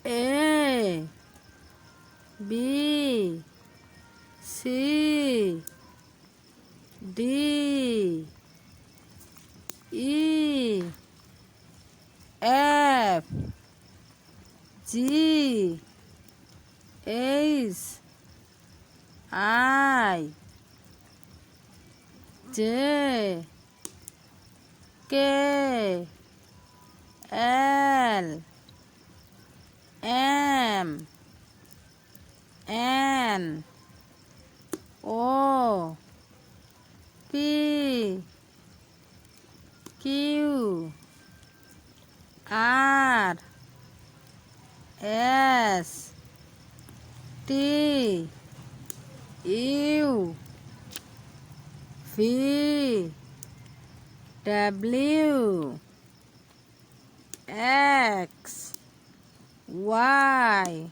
A B C D E F G H I J K L M N O P Q R S T U V W X Y